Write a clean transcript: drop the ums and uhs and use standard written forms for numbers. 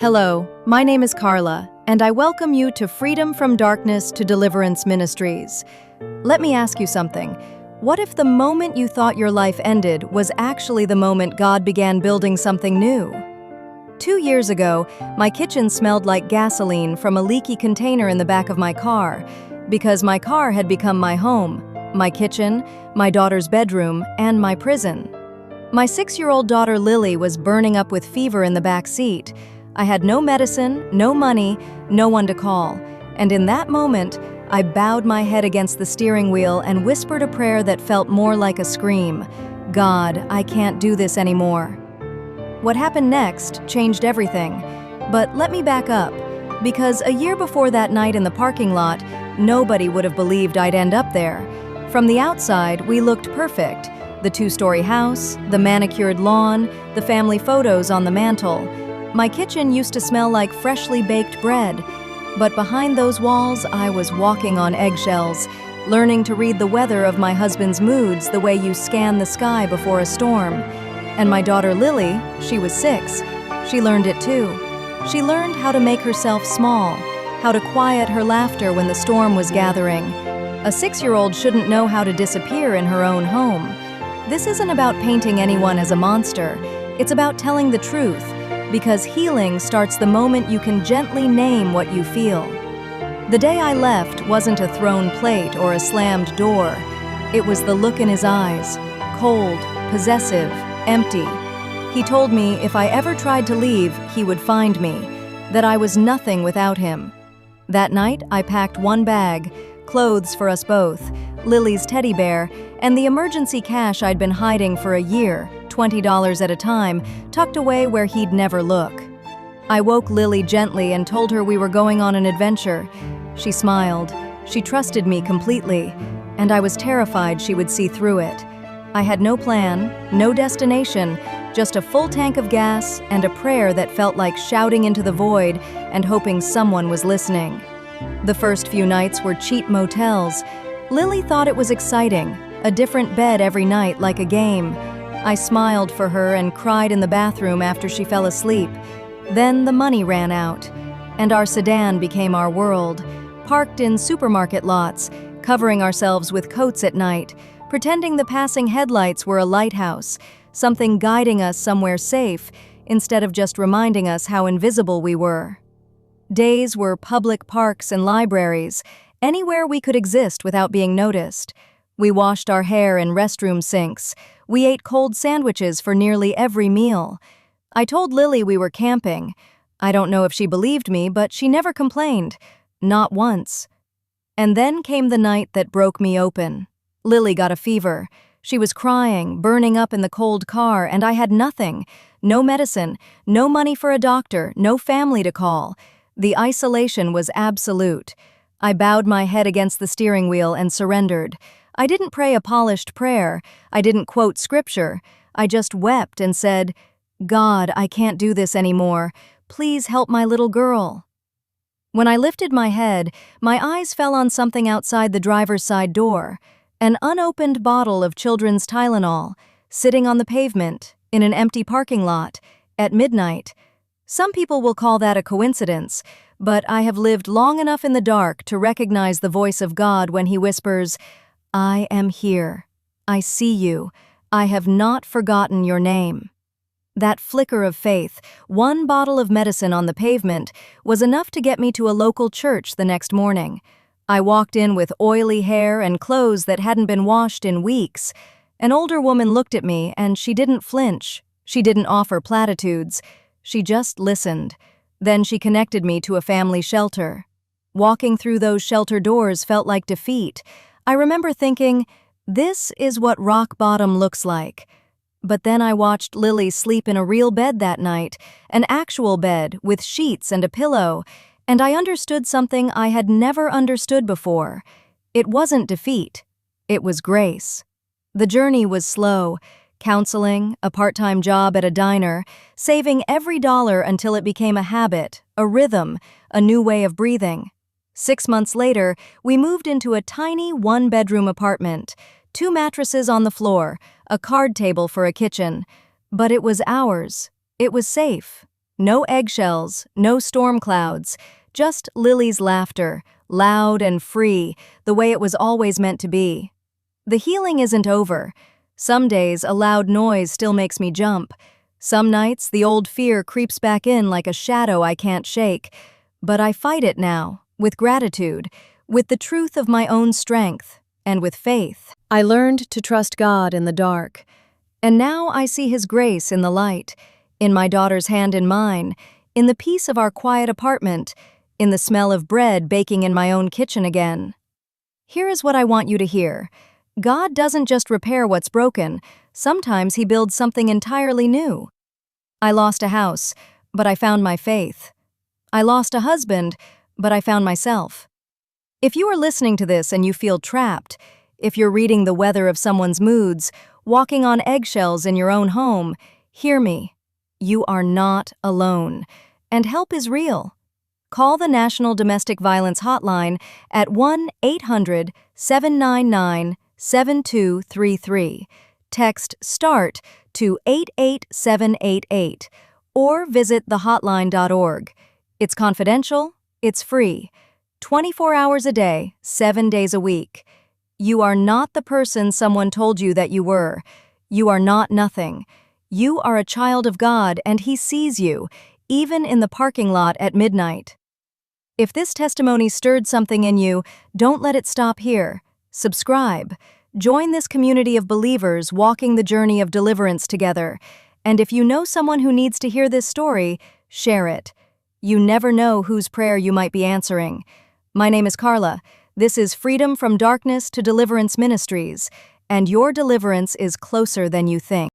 Hello, my name is Carla, and I welcome you to Freedom from Darkness to Deliverance Ministries. Let me ask you something. What if the moment you thought your life ended was actually the moment God began building something new? 2 years ago, my kitchen smelled like gasoline from a leaky container in the back of my car, because my car had become my home, my kitchen, my daughter's bedroom, and my prison. My 6-year-old daughter Lily was burning up with fever in the back seat. I had no medicine, no money, no one to call, and in that moment, I bowed my head against the steering wheel and whispered a prayer that felt more like a scream. God, I can't do this anymore. What happened next changed everything, but let me back up, because a year before that night in the parking lot, nobody would have believed I'd end up there. From the outside, we looked perfect. The 2-story house, the manicured lawn, the family photos on the mantle. My kitchen used to smell like freshly baked bread, but behind those walls I was walking on eggshells, learning to read the weather of my husband's moods the way you scan the sky before a storm. And my daughter Lily, she was 6, she learned it too. She learned how to make herself small, how to quiet her laughter when the storm was gathering. A 6-year-old shouldn't know how to disappear in her own home. This isn't about painting anyone as a monster, it's about telling the truth. Because healing starts the moment you can gently name what you feel. The day I left wasn't a thrown plate or a slammed door. It was the look in his eyes, cold, possessive, empty. He told me if I ever tried to leave, he would find me, that I was nothing without him. That night, I packed one bag, clothes for us both, Lily's teddy bear, and the emergency cash I'd been hiding for a year, $20 at a time, tucked away where he'd never look. I woke Lily gently and told her we were going on an adventure. She smiled. She trusted me completely, and I was terrified she would see through it. I had no plan, no destination, just a full tank of gas and a prayer that felt like shouting into the void and hoping someone was listening. The first few nights were cheap motels. Lily thought it was exciting, a different bed every night like a game. I smiled for her and cried in the bathroom after she fell asleep. Then the money ran out, and our sedan became our world, parked in supermarket lots, covering ourselves with coats at night, pretending the passing headlights were a lighthouse, something guiding us somewhere safe, instead of just reminding us how invisible we were. Days were public parks and libraries, anywhere we could exist without being noticed. We washed our hair in restroom sinks. We ate cold sandwiches for nearly every meal. I told Lily we were camping. I don't know if she believed me, but she never complained. Not once. And then came the night that broke me open. Lily got a fever. She was crying, burning up in the cold car, and I had nothing. No medicine, no money for a doctor, no family to call. The isolation was absolute. I bowed my head against the steering wheel and surrendered. I didn't pray a polished prayer. I didn't quote scripture. I just wept and said, God, I can't do this anymore. Please help my little girl. When I lifted my head, my eyes fell on something outside the driver's side door, an unopened bottle of children's Tylenol, sitting on the pavement, in an empty parking lot, at midnight. Some people will call that a coincidence, but I have lived long enough in the dark to recognize the voice of God when he whispers, I am here. I see you. I have not forgotten your name. That flicker of faith, one bottle of medicine on the pavement, was enough to get me to a local church the next morning. I walked in with oily hair and clothes that hadn't been washed in weeks. An older woman looked at me and she didn't flinch. She didn't offer platitudes. She just listened. Then she connected me to a family shelter. Walking through those shelter doors felt like defeat. I remember thinking, this is what rock bottom looks like. But then I watched Lily sleep in a real bed that night, an actual bed with sheets and a pillow, and I understood something I had never understood before. It wasn't defeat. It was grace. The journey was slow. Counseling, a part-time job at a diner, saving every dollar until it became a habit, a rhythm, a new way of breathing. 6 months later, we moved into a tiny one-bedroom apartment, 2 mattresses on the floor, a card table for a kitchen. But it was ours. It was safe. No eggshells, no storm clouds, just Lily's laughter, loud and free, the way it was always meant to be. The healing isn't over. Some days, a loud noise still makes me jump. Some nights, the old fear creeps back in like a shadow I can't shake. But I fight it now, with gratitude, with the truth of my own strength, and with faith. I learned to trust God in the dark. And now I see His grace in the light, in my daughter's hand in mine, in the peace of our quiet apartment, in the smell of bread baking in my own kitchen again. Here is what I want you to hear. God doesn't just repair what's broken, sometimes He builds something entirely new. I lost a house, but I found my faith. I lost a husband, but I found myself. If you are listening to this and you feel trapped, if you're reading the weather of someone's moods, walking on eggshells in your own home, hear me. You are not alone, and help is real. Call the National Domestic Violence Hotline at 1-800-799-7233. Text START to 88788 or visit thehotline.org. It's confidential, it's free. 24 hours a day, 7 days a week. You are not the person someone told you that you were. You are not nothing. You are a child of God and He sees you, even in the parking lot at midnight. If this testimony stirred something in you, don't let it stop here. Subscribe. Join this community of believers walking the journey of deliverance together. And if you know someone who needs to hear this story, share it. You never know whose prayer you might be answering. My name is Carla. This is Freedom from Darkness to Deliverance Ministries, and your deliverance is closer than you think.